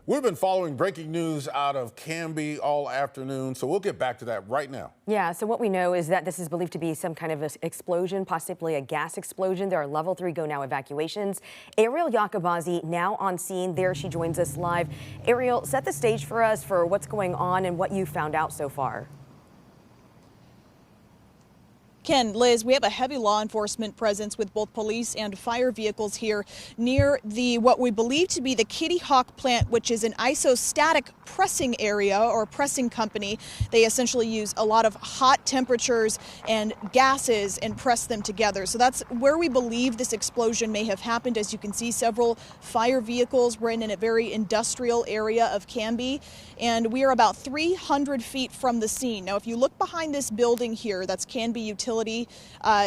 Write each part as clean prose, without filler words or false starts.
We've been following breaking news out of Canby all afternoon, so we'll get back to that right now. Yeah, so what we know is that this is believed to be some kind of explosion, possibly a gas explosion. There are level 3 go now evacuations. Ariel Yacobazi now on scene. There she joins us live. Ariel, set the stage for us for what's going on and what you found out so far. Ken, Liz, we have a heavy law enforcement presence with both police and fire vehicles here near what we believe to be the Kitty Hawk plant, which is an isostatic pressing area or pressing company. They essentially use a lot of hot temperatures and gases and press them together. So that's where we believe this explosion may have happened. As you can see, several fire vehicles were in a very industrial area of Canby, and we are about 300 feet from the scene. Now, if you look behind this building here, that's Canby Utility.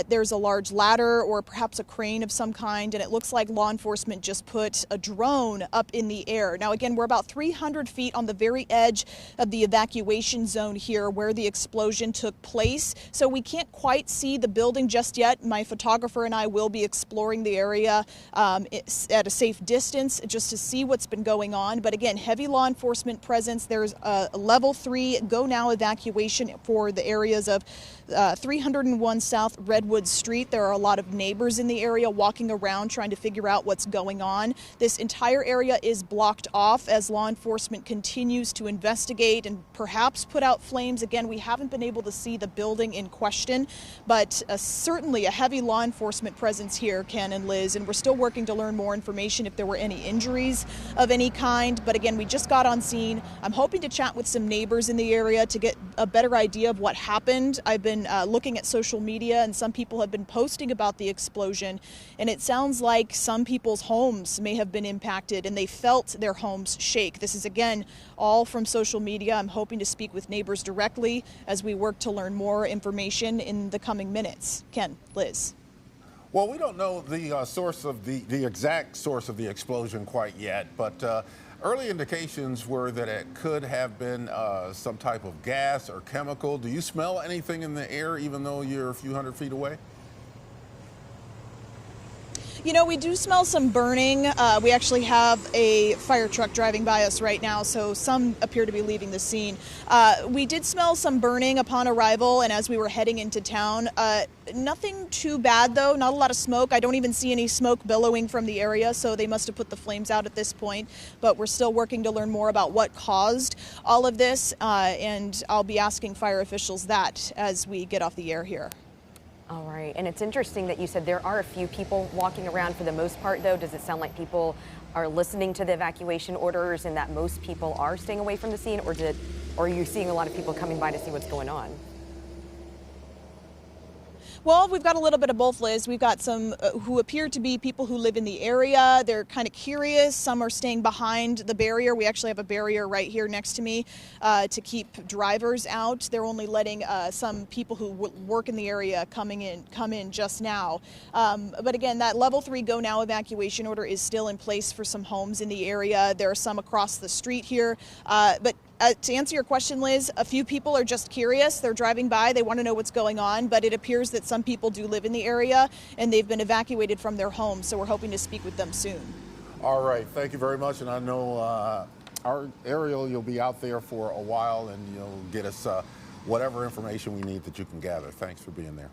There's a large ladder or perhaps a crane of some kind, and it looks like law enforcement just put a drone up in the air. Now, again, we're about 300 feet on the very edge of the evacuation zone here where the explosion took place, so we can't quite see the building just yet. My photographer and I will be exploring the area at a safe distance just to see what's been going on. But again, heavy law enforcement presence. There's a level 3 go now evacuation for the areas of 301 South Redwood Street. There are a lot of neighbors in the area walking around trying to figure out what's going on. This entire area is blocked off as law enforcement continues to investigate and perhaps put out flames. Again, we haven't been able to see the building in question, but certainly a heavy law enforcement presence here, Ken and Liz, and we're still working to learn more information if there were any injuries of any kind. But again, we just got on scene. I'm hoping to chat with some neighbors in the area to get a better idea of what happened. I've been looking at social media, and some people have been posting about the explosion, and it sounds like some people's homes may have been impacted and they felt their homes shake. This is, again, all from social media. I'm hoping to speak with neighbors directly as we work to learn more information in the coming minutes. Ken, Liz. Well, we don't know the source of the exact source of the explosion quite yet, but early indications were that it could have been some type of gas or chemical. Do you smell anything in the air even though you're a few hundred feet away? You know, we do smell some burning. We actually have a fire truck driving by us right now, so some appear to be leaving the scene. We did smell some burning upon arrival, and as we were heading into town. Nothing too bad, though. Not a lot of smoke. I don't even see any smoke billowing from the area, so they must have put the flames out at this point. But we're still working to learn more about what caused all of this, and I'll be asking fire officials that as we get off the air here. All right, and it's interesting that you said there are a few people walking around. For the most part, though, does it sound like people are listening to the evacuation orders and that most people are staying away from the scene, or are you seeing a lot of people coming by to see what's going on? Well, we've got a little bit of both, Liz. We've got some who appear to be people who live in the area. They're kind of curious. Some are staying behind the barrier. We actually have a barrier right here next to me to keep drivers out. They're only letting some people who work in the area come in just now. But again, that level 3 go now evacuation order is still in place for some homes in the area. There are some across the street here. But to answer your question, Liz, a few people are just curious. They're driving by. They want to know what's going on. But it appears that some people do live in the area, and they've been evacuated from their homes. So we're hoping to speak with them soon. All right. Thank you very much. And I know, Ariel, you'll be out there for a while, and you'll get us whatever information we need that you can gather. Thanks for being there.